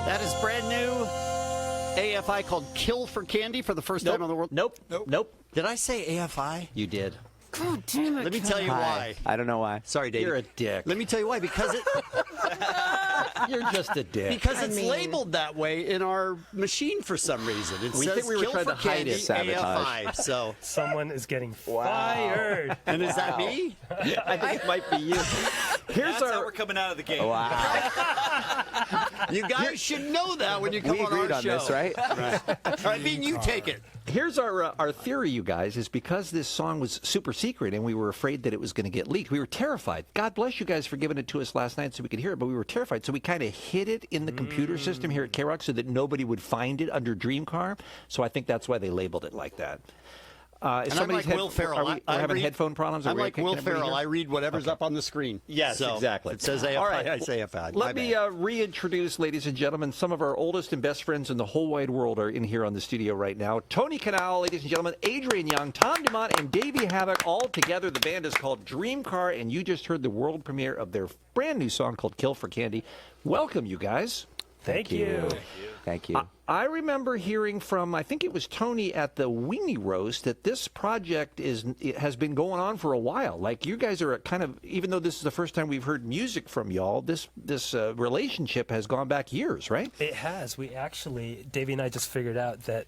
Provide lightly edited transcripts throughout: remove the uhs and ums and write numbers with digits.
That is brand new AFI called Kill for Candy for the first time on the world. Nope. Did I say AFI? You did. God damn it. Let me tell you why. I don't know why. Sorry, Dave. You're a dick. Let me tell you why. Because it You're just a dick. because it's labeled that way in our machine for some reason. It We says think we were Kill trying for to hide Candy it. Sabotage. AFI. So, Someone is getting fired. and is that me? I think it might be you. Here's That's how we're coming out of the gate. Wow. You guys should know that when you come We on our agreed on show. this, right? All right, Bean, you take it. Here's our theory, you guys, is because this song was super secret and we were afraid that it was going to get leaked. We were terrified. God bless you guys for giving it to us last night so we could hear it, but we were terrified. So we kind of hid it in the computer system here at KROQ so that nobody would find it under DREAMCAR. So I think that's why they labeled it like that. And I'm like Will Ferrell. We're having headphone problems? I'm like Will Ferrell. I read whatever's up on the screen. Yes, So exactly. It says AFI, All right. I say AFI. Let me reintroduce, ladies and gentlemen, some of our oldest and best friends in the whole wide world are in here on the studio right now. Tony Kanal, ladies and gentlemen, Adrian Young, Tom Dumont, and Davey Havoc all together. The band is called DREAMCAR, and you just heard the world premiere of their brand new song called Kill for Candy. Welcome, you guys. Thank you. Thank you. I remember hearing from, I think it was Tony at the Weenie Roast, that this project has been going on for a while. Like, you guys are kind of, even though this is the first time we've heard music from y'all, this relationship has gone back years, right? It has. We actually, Davey and I just figured out that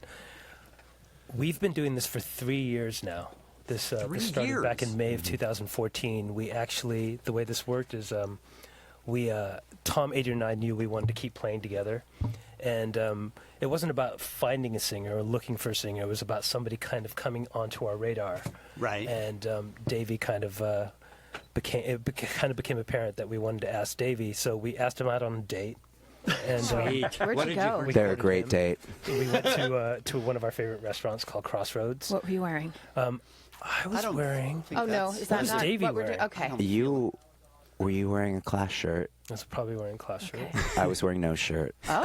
we've been doing this for 3 years now. This started back in May of 2014. We actually, the way this worked is Tom, Adrian, and I knew we wanted to keep playing together. And it wasn't about finding a singer or looking for a singer. It was about somebody kind of coming onto our radar. Right. And Davey kind of became apparent that we wanted to ask Davey. So we asked him out on a date. And Where'd you go? They're a great date. we went to one of our favorite restaurants called Crossroads. What were you wearing? I was wearing. Oh, no. Is that was not Davey what we're doing? wearing? Okay. Were you wearing a class shirt? I was probably wearing a class shirt. I was wearing no shirt. Oh,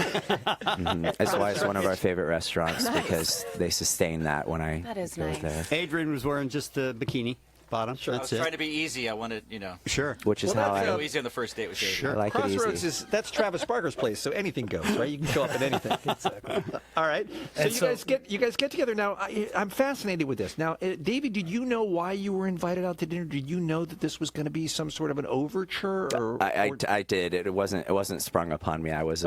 That's why it's one of our favorite restaurants, because they sustain that when I That is go nice. there. Adrian was wearing just the bikini bottom. Sure. I was trying to be easy. I wanted, Sure. Which is Well, how that's go I easy on the first date with David. Sure. like it Crossroads easy. that's Travis Barker's place, so anything goes, right? You can show up at anything. Exactly. All right. So And you guys get together now. I'm fascinated with this. Now, Davey, did you know why you were invited out to dinner? Did you know that this was going to be some sort of an overture? Or I did. It wasn't sprung upon me. I was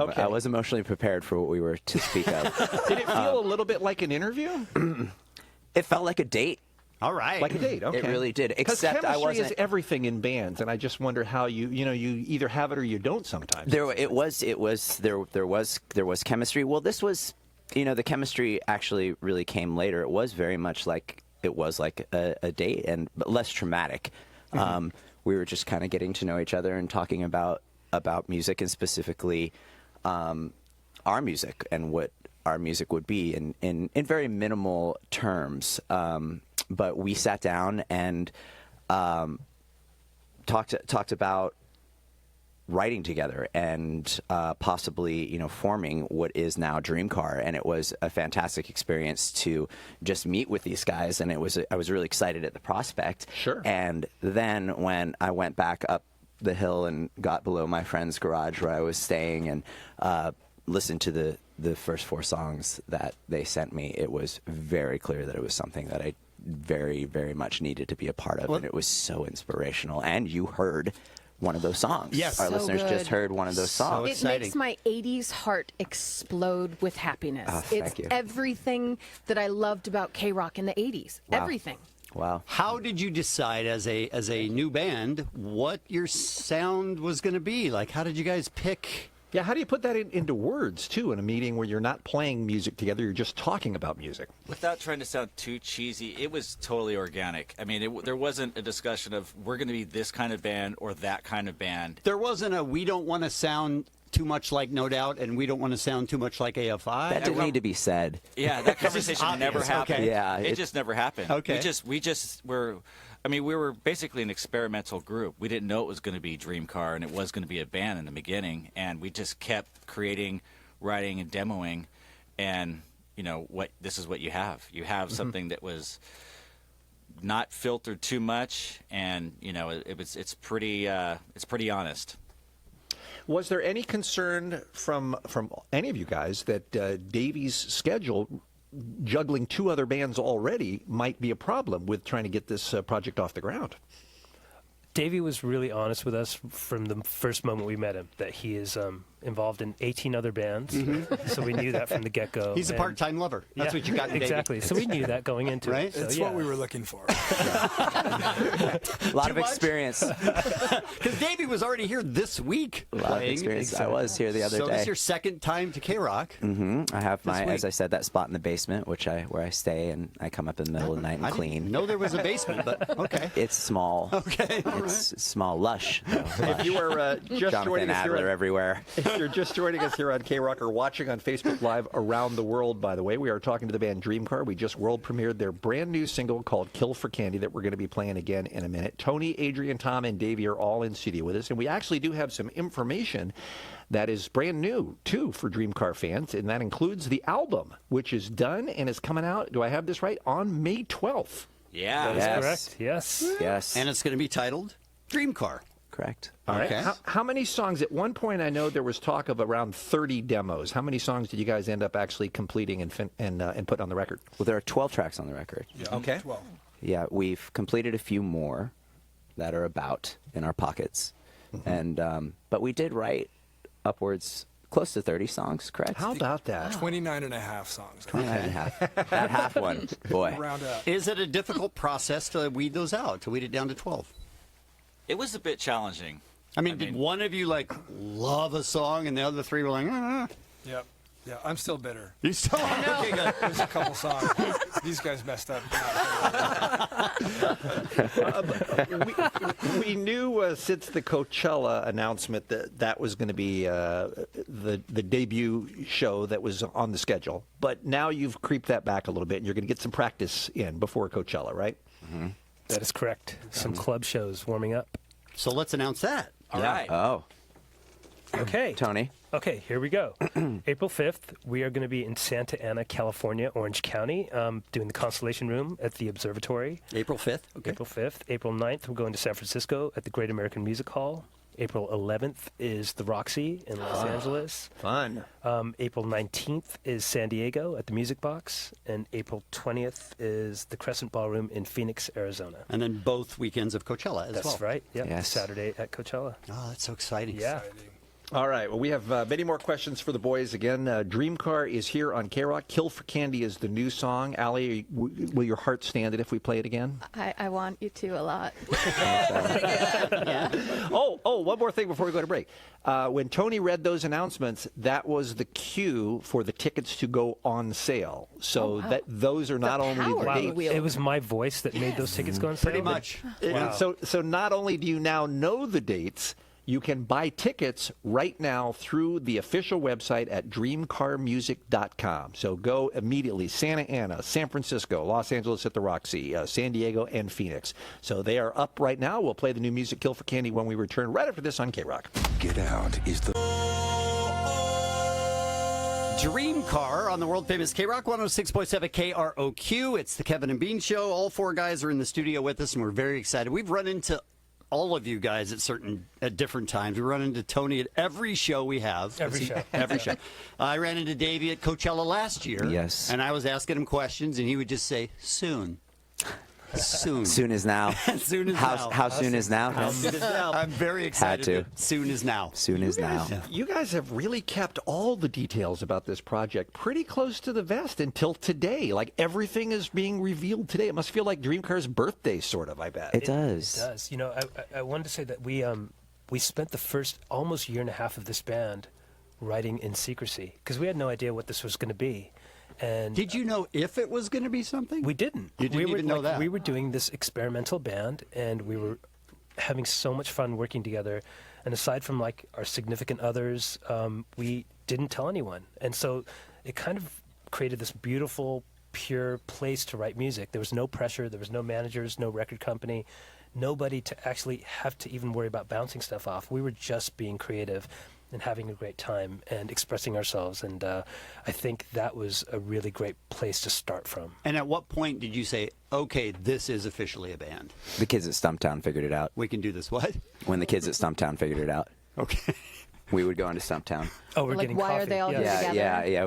emotionally prepared for what we were to speak of. did it feel a little bit like an interview? It felt like a date. All right. Like a date, okay. It really did. Because Except I chemistry wasn't. is everything in bands, and I just wonder how you either have it or you don't sometimes. There was chemistry. Well, this was, the chemistry actually really came later. It was very much like a date, but less traumatic. We were just kind of getting to know each other and talking about music, and specifically our music and what our music would be in very minimal terms. But we sat down and talked about writing together and possibly forming what is now DREAMCAR, and it was a fantastic experience to just meet with these guys, and I was really excited at the prospect. Sure. And then when I went back up the hill and got below my friend's garage where I was staying and listened to the first 4 songs that they sent me, it was very clear that it was something that I very, very much needed to be a part of, and it was so inspirational. And you heard one of those songs. Yes. Our So listeners good. just heard one of those songs. It exciting. makes my 80s heart explode with happiness. Thank It's you. everything that I loved about KROQ in the 80s. Wow. Everything. Wow. How did you decide as a new band what your sound was going to be? Like, how did you guys pick? Yeah, how do you put that into words, too, in a meeting where you're not playing music together, you're just talking about music? Without trying to sound too cheesy, it was totally organic. I mean, there wasn't a discussion of we're going to be this kind of band or that kind of band. There wasn't we don't want to sound too much like No Doubt, and we don't want to sound too much like AFI. That didn't need to be said. Yeah, that conversation never obvious. happened. Okay. Yeah, it just never happened. Okay. We were basically an experimental group. We didn't know it was going to be DREAMCAR, and it was going to be a band in the beginning, and we just kept creating, writing, and demoing, and this is what you have. You have something that was not filtered too much, and it's pretty honest. Was there any concern from any of you guys that Davey's schedule, juggling 2 other bands already, might be a problem with trying to get this project off the ground? Davey was really honest with us from the first moment we met him that he is involved in 18 other bands. So we knew that from the get-go. He's a part-time lover. That's what you got in Davey. Exactly. So we knew that going into Right? it. So, It's what we were looking for. A lot of much? experience. Because Davey was already here this week. A lot of experience. I was here the other So day. this is your second time to KROQ. I have my, week. as I said, that spot in the basement, where I stay, and I come up in the middle of the night and I clean. didn't know there was a basement, but okay. It's small. Okay. It's small, lush. Though, lush. If you are just joining Jonathan us here Adler on, everywhere. if you're just joining us here on KROQ or watching on Facebook Live around the world, by the way, we are talking to the band DREAMCAR. We just world premiered their brand new single called Kill for Candy that we're going to be playing again in a minute. Tony, Adrian, Tom, and Davey are all in studio with us, and we actually do have some information that is brand new, too, for DREAMCAR fans, and that includes the album, which is done and is coming out, do I have this right, on May 12th. Yeah. Yes. Correct. Yes. Yes. And it's going to be titled DreamCar. Correct. All right. Okay. How many songs? At one point, I know there was talk of around 30 demos. How many songs did you guys end up actually completing and put on the record? Well, there are 12 tracks on the record. Yeah, Okay. 12. Yeah, we've completed a few more that are about in our pockets, and but we did write upwards close to 30 songs. Correct. How about that? 29 and a half songs. 29 and a half. That half one, boy. Round up. Is it a difficult process to weed those out, to weed it down to 12? It was a bit challenging. I mean, did one of you love a song and the other 3 were like, Yep. Yeah, I'm still bitter. You still okay, good. There's a couple songs. These guys messed up. We knew since the Coachella announcement that was going to be the debut show that was on the schedule. But now you've creeped that back a little bit, and you're going to get some practice in before Coachella, right? That is correct. Some club shows warming up. So let's announce that. All right. Oh, Okay. Tony. Okay, here we go. April 5th, we are going to be in Santa Ana, California, Orange County, doing the Constellation Room at the Observatory. April 5th. Okay. April 5th. April 9th, we're going to San Francisco at the Great American Music Hall. April 11th is the Roxy in Los Angeles. Fun. April 19th is San Diego at the Music Box. And April 20th is the Crescent Ballroom in Phoenix, Arizona. And then both weekends of Coachella as well. That's right. Yeah. Yes. Saturday at Coachella. Oh, that's so exciting. Yeah. All right. Well, we have many more questions for the boys. Again, DreamCar is here on KROQ. Kill for Candy is the new song. Allie, will your heart stand it if we play it again? I want you to a lot. Oh, one more thing before we go to break. When Tony read those announcements, that was the cue for the tickets to go on sale. So that those are not only the power dates. wheel. It was my voice that made those tickets go on sale. Pretty much. And so not only do you now know the dates, you can buy tickets right now through the official website at dreamcarmusic.com. So go immediately. Santa Ana, San Francisco, Los Angeles at the Roxy, San Diego, and Phoenix. So they are up right now. We'll play the new music Kill for Candy when we return right after this on KROQ. Get Out is the DreamCar on the world famous KROQ 106.7 KROQ. It's the Kevin and Bean Show. All 4 guys are in the studio with us, and we're very excited. We've run into all of you guys at different times. We run into Tony at every show we have. Every show. Every show. I ran into Davey at Coachella last year. Yes. And I was asking him questions, and he would just say, soon. Soon. Soon is now. Soon is how, now. How soon is now? I'm very excited. to. that Soon is now. Soon is now. You guys have really kept all the details about this project pretty close to the vest until today. Like everything is being revealed today. It must feel like DreamCar's birthday, sort of, I bet. It does. It does. You know, I wanted to say that we spent the first almost year and a half of this band writing in secrecy because we had no idea what this was going to be. And Did you know if it was going to be something? we didn't. You didn't we were, even know that. We were doing this experimental band, and we were having so much fun working together. And aside from like our significant others, we didn't tell anyone. And so it kind of created this beautiful, pure place to write music. There was no pressure. There was no managers, no record company, nobody to actually have to even worry about bouncing stuff off. We were just being creative and having a great time and expressing ourselves. And I think that was a really great place to start from. And at what point did you say, okay, this is officially a band? The kids at Stumptown figured it out. We can do this. What? When the kids at Stumptown figured it out. Okay. we would go into Stumptown. Oh, we're Like, getting why coffee. are they all Yes. together? Yeah.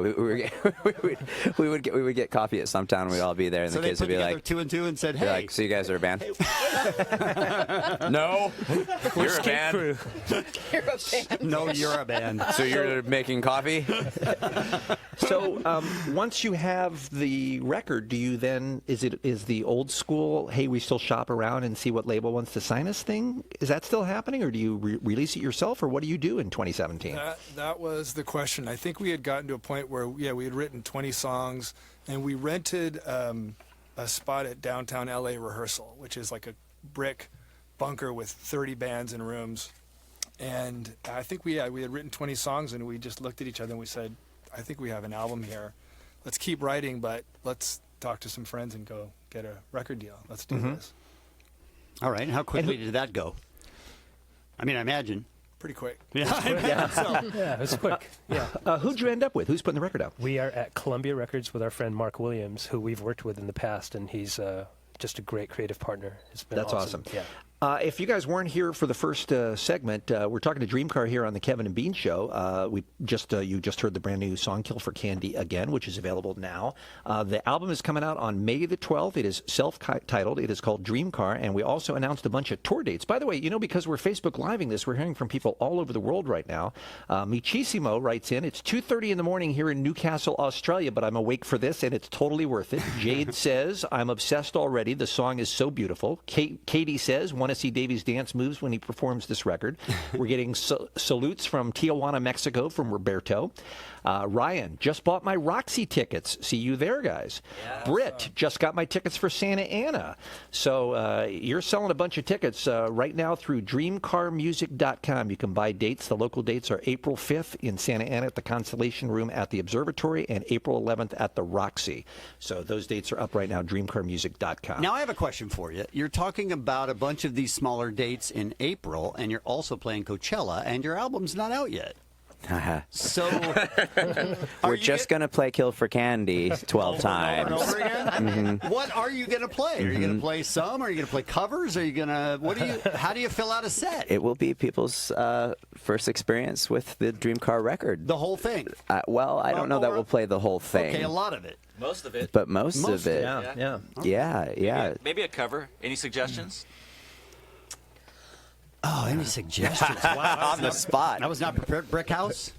We would get coffee at Stumptown, and we'd all be there, and So the they kids put would be together like, 2 and 2 and said, be "Hey, like, so you guys are a band? No, you're a band. Crew. You're a band. no, you're a band." So you're making coffee? So once you have the record, do you then is the old school? Hey, we still shop around and see what label wants to sign us thing. Is that still happening, or do you release it yourself, or what do you do in 2017? That was the question. I think we had gotten to a point where, we had written 20 songs, and we rented a spot at downtown LA Rehearsal, which is like a brick bunker with 30 bands and rooms. And I think we had written 20 songs, and we just looked at each other and we said, I think we have an album here. Let's keep writing, but let's talk to some friends and go get a record deal. Let's do this. All right. How quickly did that go? I mean, I imagine. Pretty quick. Yeah, it's quick. Yeah. Who'd you end up with? Who's putting the record out? We are at Columbia Records with our friend Mark Williams, who we've worked with in the past, and he's just a great creative partner. It's been That's awesome. Yeah. If you guys weren't here for the first segment, we're talking to DREAMCAR here on the Kevin and Bean Show. You just heard the brand new song "Kill for Candy" again, which is available now. The album is coming out on May the 12th. It is self-titled. It is called DREAMCAR, and we also announced a bunch of tour dates. By the way, because we're Facebook Living this, we're hearing from people all over the world right now. Michissimo writes in, "It's 2:30 in the morning here in Newcastle, Australia, but I'm awake for this, and it's totally worth it." Jade says, "I'm obsessed already. The song is so beautiful." Katie says, "Want to see Davy's dance moves when he performs this record." We're getting salutes from Tijuana, Mexico, from Roberto. Ryan, "Just bought my Roxy tickets. See you there, guys." Yeah, Britt, "Just got my tickets for Santa Ana." So you're selling a bunch of tickets right now through DreamCarMusic.com. You can buy dates. The local dates are April 5th in Santa Ana at the Constellation Room at the Observatory and April 11th at the Roxy. So those dates are up right now, DreamCarMusic.com. Now I have a question for you. You're talking about a bunch of these smaller dates in April, and you're also playing Coachella, and your album's not out yet. So we're just going to play Kill for Candy 12 times. Over again? What are you going to play? Are you going to play some? Are you going to play covers? Are you going to how do you fill out a set? It will be people's first experience with the DreamCar record. The whole thing? Well, I don't know that we'll play the whole thing. Okay, a lot of it. Most of it. But most of it. Yeah. Maybe a cover. Any suggestions? Oh, any suggestions? Wow, On the spot. I was not prepared. Brick House?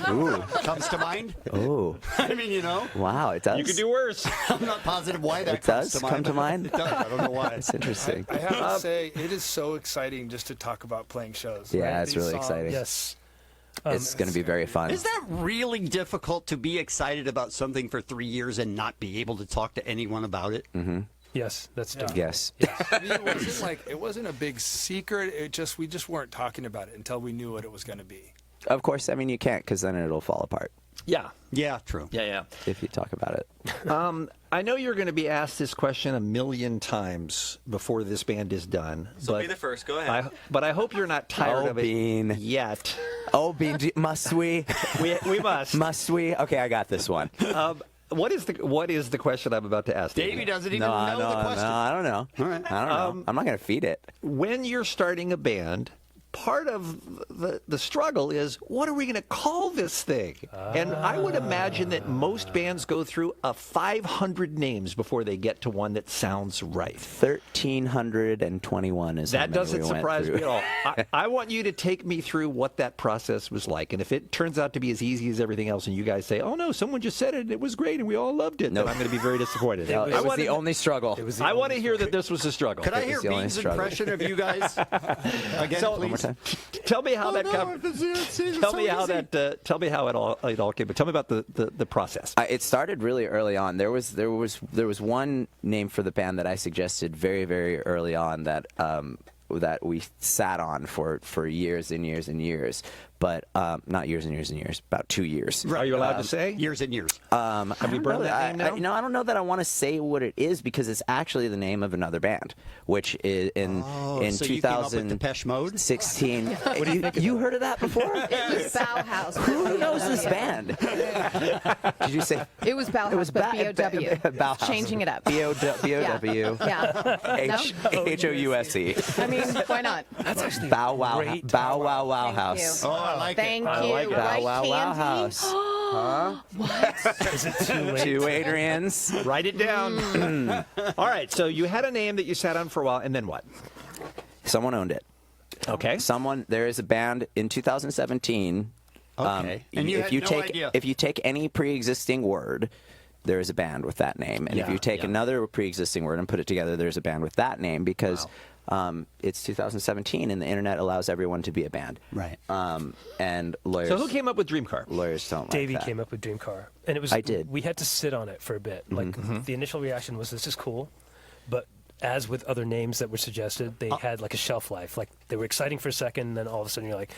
Ooh. Comes to mind? Oh. I mean, Wow, it does. You could do worse. I'm not positive why that It does comes to mind. come to mind? It does. I don't know why. It's interesting. I have to say, it is so exciting just to talk about playing shows. Yeah, right? it's These really songs. exciting. Yes. It's going to be very fun. Is that really difficult to be excited about something for 3 years and not be able to talk to anyone about it? Mm-hmm. Yes, that's different. Yes. I mean, it wasn't a big secret. We just weren't talking about it until we knew what it was going to be. Of course, I mean, you can't, because then it'll fall apart Yeah. Yeah, true. Yeah. if you talk about it. I know you're going to be asked this question a million times before this band is done. So but be the first. Go ahead. but I hope you're not tired of it Bean. yet. Oh, Bean, must we? We must. Must we? Okay, I got this one. What is the question I'm about to ask? Davey doesn't even No, know the question. I don't know. All right. I don't know. I'm not going to feed it. When you're starting a band, part of the struggle is, what are we going to call this thing? And I would imagine that most bands go through 500 names before they get to one that sounds right. 1,321 is how That many doesn't we went surprise through. me at all. I want you to take me through what that process was like. And if it turns out to be as easy as everything else and you guys say, oh, no, someone just said it and it was great and we all loved it, Nope. then I'm going to be very disappointed. No, it was the only struggle. I want to hear that this was a struggle. Could I It hear was the only Bean's struggle. impression of you guys again, So- please? One more time. Tell me how that tell me how it all came. But tell me about the process. It started really early on. There was one name for the band that I suggested very, very early on that we sat on for years and years and years. But not years and years and years, about 2 years. Are you allowed to say? Years and years. Have you burned that name now? I don't know that I want to say what it is because it's actually the name of another band, which is in so you came up with Depeche Mode? 2016. You heard of that before? It was Bauhaus. Who knows this band? Did you say? It was Bauhaus, It was but B-O-W. Bauhaus. Changing it up. B-O-W. Yeah. H-O-U-S-E. I mean, why not? That's actually Bow Wow. great. Bow Wow Wow Thank House. you. Oh, I like Thank it. you. like it. Right, Wow, wow, Candy? house. Huh? Is it too late? 2 Adrians. Write it down. All right, so you had a name that you sat on for a while, and then what? Someone owned it. Okay. There is a band in 2017. Okay. And you if had you no take idea. if you take any pre-existing word, there is a band with that name. And if Yeah, you take another pre-existing word and put it together, there's a band with that name because it's 2017 and the internet allows everyone to be a band. Right. And lawyers. So who came up with DreamCar? Lawyers don't Davey like that. came up with DreamCar, and it was. I did. We had to sit on it for a bit. Like the initial reaction was, "This is cool," but as with other names that were suggested, they had like a shelf life. Like they were exciting for a second, and then all of a sudden you're like,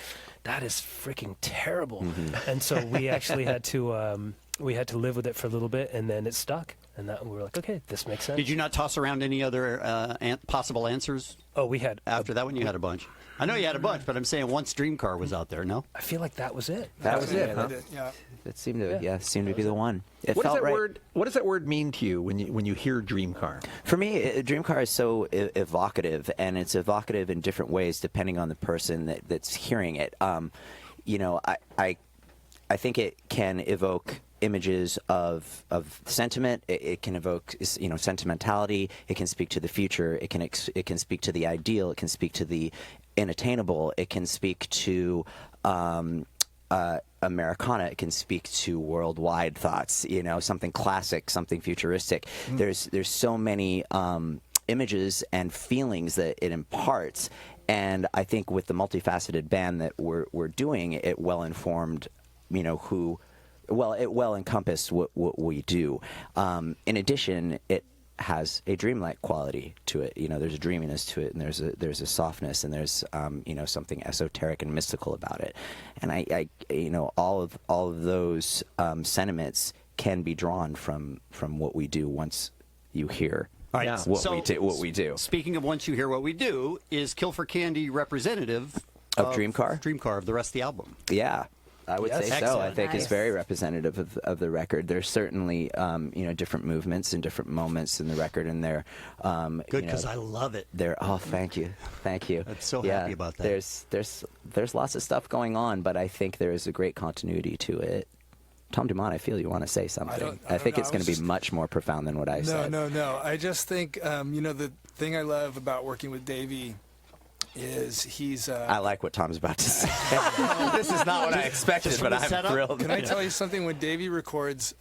"That is freaking terrible." And so we actually had to live with it for a little bit, and then it stuck. And that we were like, "Okay, this makes sense." Did you not toss around any other possible answers Oh, we had. after that one? You had a bunch. I know you had a bunch, but I'm saying once DreamCar was out there, no? I feel like that was it. That was it, huh? Yeah. It seemed to be the one. It What does felt that right. word? What does that word mean to you when you hear DreamCar? For me, DreamCar is so evocative, and it's evocative in different ways depending on the person that's hearing it. You know, I think it can evoke images of sentiment. It can evoke, you know, sentimentality. It can speak to the future. It can speak to the ideal. It can speak to the inattainable. It can speak to Americana. It can speak to worldwide thoughts. You know, something classic, something futuristic. There's so many images and feelings that it imparts. And I think with the multifaceted band that we're doing, it well informed, you know, it well encompassed what we do. In addition, it has a dreamlike quality to it. You know, there's a dreaminess to it, and there's a softness, and there's you know, something esoteric and mystical about it. And I you know, all of those sentiments can be drawn from what we do once you hear. All right. Yeah. What we do. Speaking of once you hear what we do, is Kill for Candy representative Of DreamCar? DreamCar, of the rest of the album. Yeah, I would say so. Excellent. I think it's Nice. very representative of the record. There's certainly you know, different movements and different moments in the record, and they're Good, you know, because I love it. thank you. I'm so Yeah, happy about that. There's lots of stuff going on, but I think there is a great continuity to it. Tom Dumont, I feel you want to say something. I think don't it's know. going to be much more profound than what I said. No. I just think, you know, the thing I love about working with Davey is he's. I like what Tom's about to say. This is not what I expected, just but from the I'm setup? thrilled. Can I tell you something? When Davey records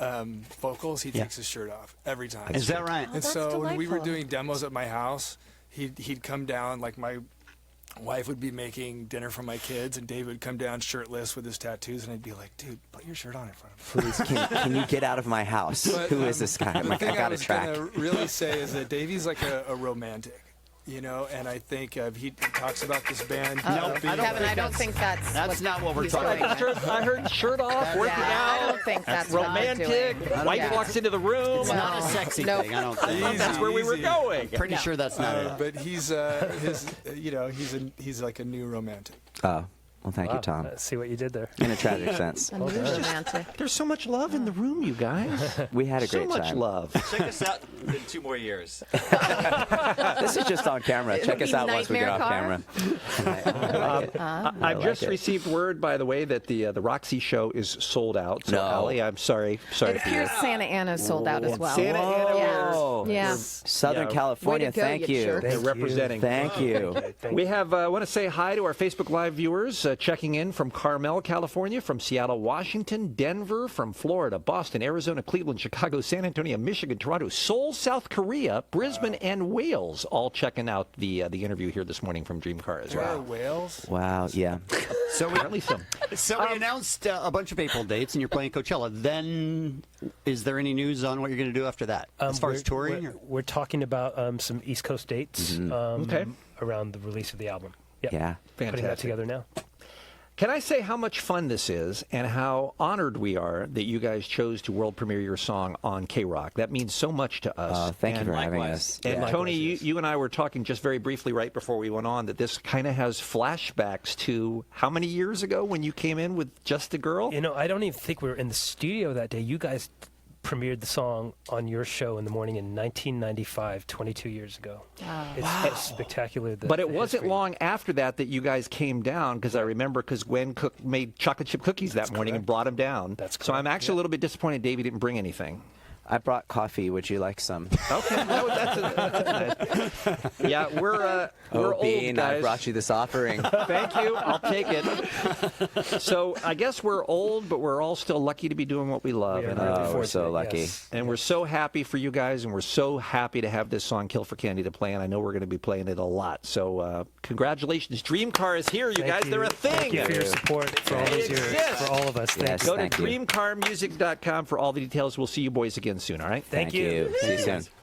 vocals, he takes his shirt off every time. Is that right? And that's so when we were delightful. doing demos at my house, he'd come down, like my wife would be making dinner for my kids, and Dave would come down shirtless with his tattoos, and I'd be like, dude, put your shirt on in front of me. Please, can you get out of my house? But, Who is this guy? I'm the like, thing I got a was track. gonna really say is that Davey's like a romantic, you know, and I think he talks about this band. Kevin, I don't think that's not what we're he's talking going about. with. I heard shirt off, working Yeah, I out, don't think that's what we're romantic. doing. Wife Yeah. walks into the room. It's not a sexy Nope. thing, I don't think. Easy, That's where we were easy. going. Pretty sure that's not it. But he's you know, he's like a new romantic. Oh, well, thank you, Tom. See what you did there. In a tragic sense. A new romantic. There's so much love in the room, you guys. We had a So great much time. love. Check us out in 2 more years. This is just on camera. It'll Check be us out once we get off Nightmare camera. I've like just it. received word, by the way, that the Roxy show is sold out. So, No. Allie, I'm sorry. It for you. appears Santa Ana's sold out as well. Santa Ana Yeah. Yeah. Southern Yeah. California, Way to go, thank you you. jerk. They're representing. Thank you. We have want to say hi to our Facebook Live viewers checking in from Carmel, California, from Seattle, Washington, Denver, from Florida, Boston, Arizona, Cleveland, Chicago, San Antonio, Michigan, Toronto, Seoul, South Korea, Brisbane, and Wales, all checking out the interview here this morning from DreamCar as There are well. whales. Wow, yeah. So we, Apparently some. we announced a bunch of April dates, and you're playing Coachella. Then, is there any news on what you're going to do after that, as far as touring? We're talking about some East Coast dates Okay. around the release of the album. Yep. Yeah. Putting that Fantastic. together now. Can I say how much fun this is and how honored we are that you guys chose to world premiere your song on KROQ? That means so much to us. Thank you And- for having likewise. us. And Yeah. Tony, you and I were talking just very briefly right before we went on that this kind of has flashbacks to how many years ago when you came in with Just a Girl? You know, I don't even think we were in the studio that day. You guys premiered the song on your show in the morning in 1995, 22 years ago. It's spectacular. But it wasn't long after that that you guys came down, because I remember Gwen made chocolate chip cookies that morning and brought them down. That's so I'm correct, actually a little bit disappointed Davey didn't bring anything. I brought coffee. Would you like some? Okay, that's nice. Yeah, we're old, Bean, guys. I brought you this offering. Thank you. I'll take it. So I guess we're old, but we're all still lucky to be doing what we love. We are And, very we're fortunate, so lucky. yes. and we're so happy for you guys, and we're so happy to have this song "Kill for Candy" to play, and I know we're going to be playing it a lot. So congratulations. DREAMCAR is here, you Thank guys. you. They're a thing. Thank you for your support for all these years, exist. for all of us. Yes. Thank you. Go to Thank you. DREAMCARmusic.com for all the details. We'll see you boys again soon, all right? Thank you. See you soon.